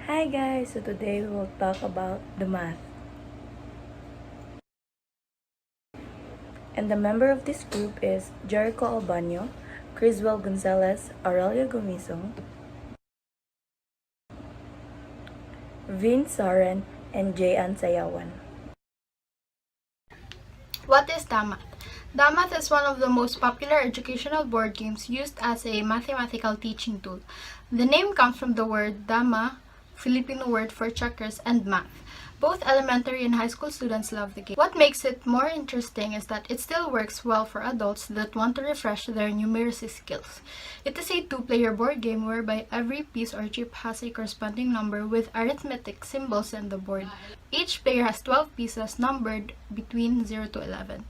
Hi guys, so today we will talk about the math. And the member of this group is Jericho Albano, Criswell Gonzalez, Aurelia Gumisong, Vince Soren, and Jayan Sayawan. What is Damath? Damath is one of the most popular educational board games used as a mathematical teaching tool. The name comes from the word dama, Filipino word for checkers, and math. Both elementary and high school students love the game. What makes it more interesting is that it still works well for adults that want to refresh their numeracy skills. It is a two-player board game whereby every piece or chip has a corresponding number with arithmetic symbols on the board. Each player has 12 pieces numbered between 0 to 11.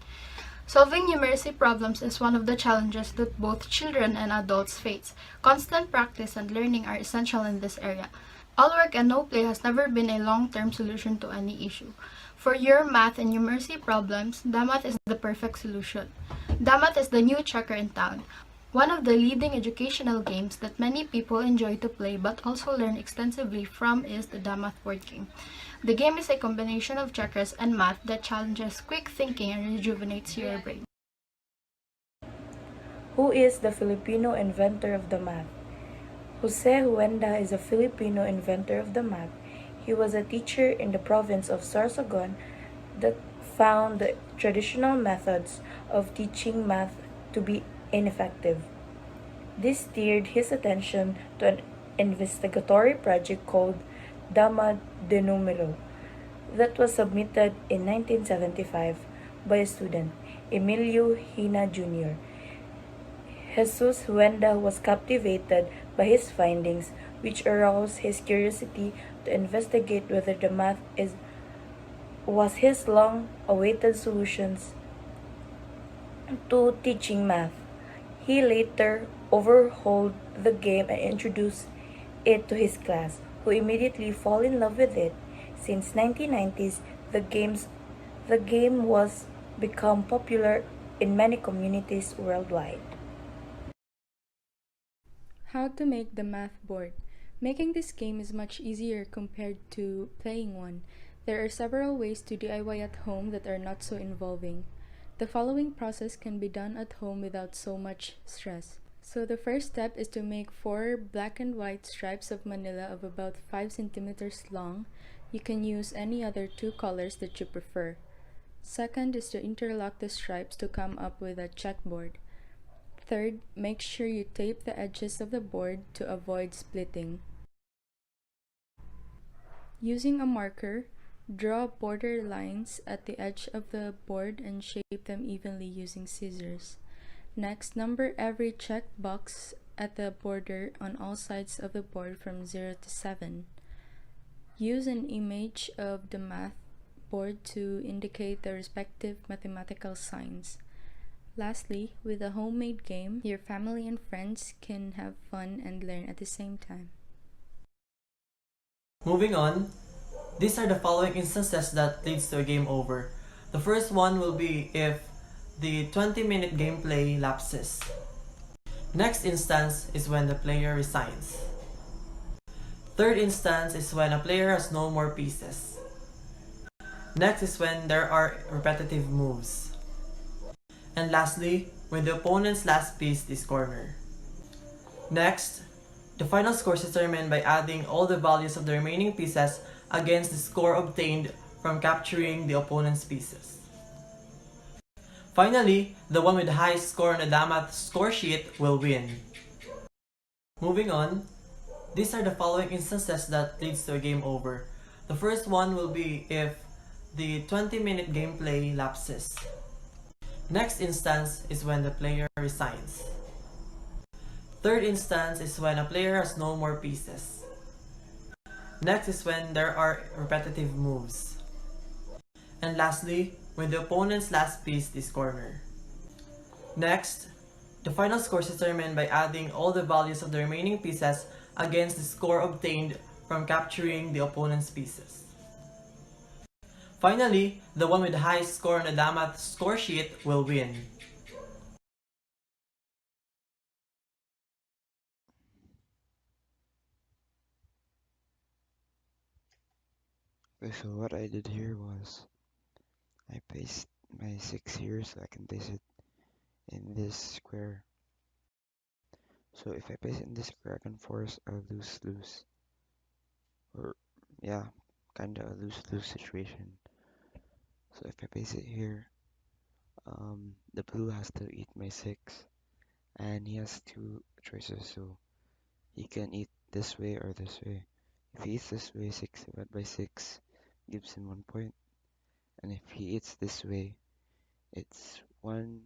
Solving numeracy problems is one of the challenges that both children and adults face. Constant practice and learning are essential in this area. All work and no play has never been a long-term solution to any issue. For your math and numeracy problems, Damath is the perfect solution. Damath is the new checker in town. One of the leading educational games that many people enjoy to play but also learn extensively from is the Damath board game. The game is a combination of checkers and math that challenges quick thinking and rejuvenates your brain. Who is the Filipino inventor of the math? Jose Huenda is a Filipino inventor of the math. He was a teacher in the province of Sorsogon that found the traditional methods of teaching math to be ineffective. This steered his attention to an investigatory project called Dama de Numero that was submitted in 1975 by a student, Emilio Hina Jr. Jesus Huenda was captivated by his findings, which aroused his curiosity to investigate whether the math was his long-awaited solutions to teaching math. He later overhauled the game and introduced it to his class, who immediately fell in love with it. Since 1990s, the game was become popular in many communities worldwide. How to make the math board. Making this game is much easier compared to playing one. There are several ways to DIY at home that are not so involving. The following process can be done at home without so much stress. So the first step is to make 4 black and white stripes of manila of about 5 centimeters long. You can use any other 2 colors that you prefer. Second is to interlock the stripes to come up with a checkboard. Third, make sure you tape the edges of the board to avoid splitting. Using a marker, draw border lines at the edge of the board and shape them evenly using scissors. Next, number every checked box at the border on all sides of the board from 0 to 7. Use an image of the math board to indicate the respective mathematical signs. Lastly, with a homemade game, your family and friends can have fun and learn at the same time. Moving on, these are the following instances that leads to a game over. The first one will be if the 20-minute gameplay lapses. Next instance is when the player resigns. Third instance is when a player has no more pieces. Next is when there are repetitive moves. And lastly, when the opponent's last piece is corner. Next, the final score is determined by adding all the values of the remaining pieces against the score obtained from capturing the opponent's pieces. Finally, the one with the highest score on the Damath score sheet will win. Moving on, these are the following instances that leads to a game over. The first one will be if the 20-minute gameplay lapses. Next instance is when the player resigns. Third instance is when a player has no more pieces. Next is when there are repetitive moves. And lastly, when the opponent's last piece is corner. Next, the final score is determined by adding all the values of the remaining pieces against the score obtained from capturing the opponent's pieces. Finally, the one with the highest score on the Damath score sheet will win. Okay, so what I did here was I placed my 6 here so I can place it in this square. So if I place it in this square, I can force a lose-lose. Or, yeah, kinda a lose-lose situation. So if I place it here, the blue has to eat my 6. And he has two choices, so he can eat this way or this way. If he eats this way, 6 divided by 6 gives him 1 point. And if he eats this way, it's 1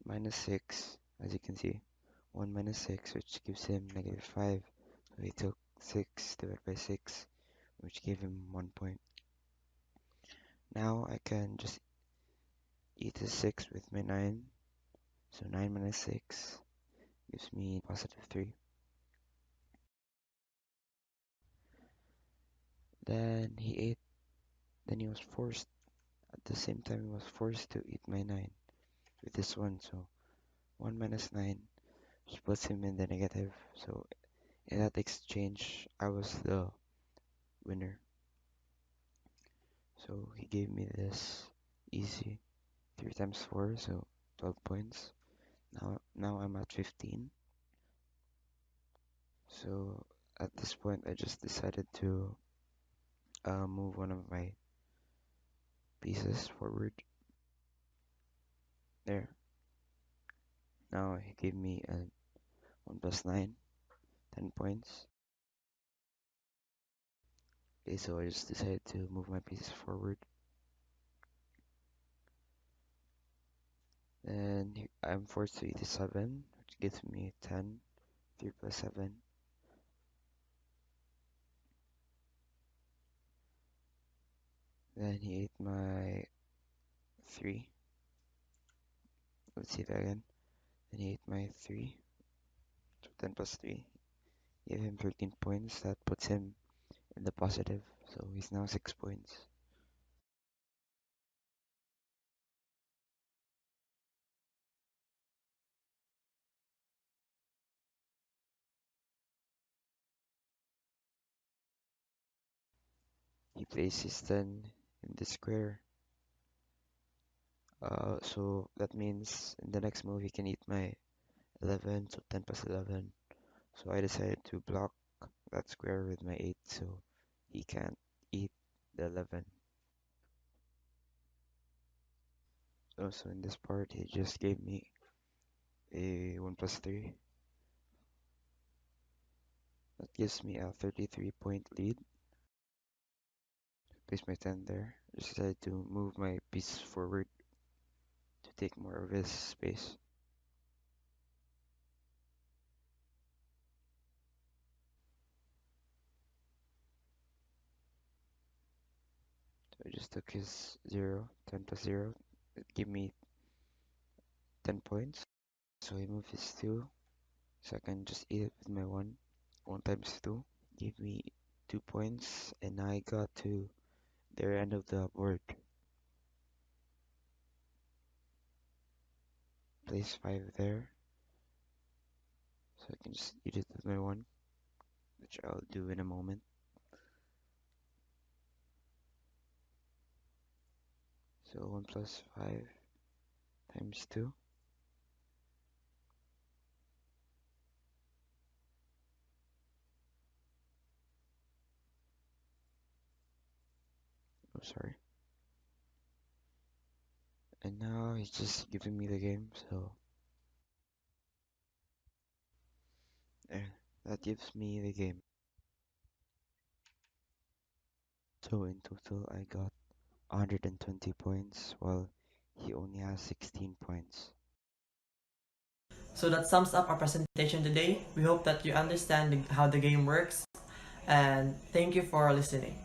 minus 6, as you can see. 1 minus 6, which gives him negative 5. So he took 6 divided by 6, which gave him 1 point. Now I can just eat the 6 with my 9. So 9 minus 6 gives me positive 3. Then he was forced, at the same time he was forced to eat my 9 with this one. So 1 minus 9, which puts him in the negative. So in that exchange, I was the winner. So he gave me this easy 3 times 4, so 12 points. Now I'm at 15. So at this point, I just decided to move one of my pieces forward. There. Now he gave me a 1 plus 9, 10 points. Okay, so I just decided to move my pieces forward. Then I'm forced to eat a 7, which gives me 10. 3 plus 7. Then he ate my 3. Let's see that again. Then he ate my 3. So 10 plus 3. Gave him 13 points. That puts him in the positive. So he's now 6 points. He places 10 in the square. So that means in the next move he can eat my 11. So 10 plus 11. So I decided to block that square with my 8 so he can't eat the 11. Also in this part he just gave me a 1 plus 3. That gives me a 33 point lead. Place my 10 there. Just decided to move my piece forward to take more of his space. So I just took his 0, 10 plus 0. It gave me 10 points. So I moved his 2. So I can just eat it with my 1. 1 times 2 gave me 2 points. And I got to their end of the board. Place 5 there. So I can just eat it with my 1, which I'll do in a moment. So 1 plus 5 times 2. Oh, sorry. And now he's just giving me the game, so there, that gives me the game. So in total, I got 120 points, while he only has 16 points. So that sums up our presentation today. We hope that you understand how the game works, and thank you for listening.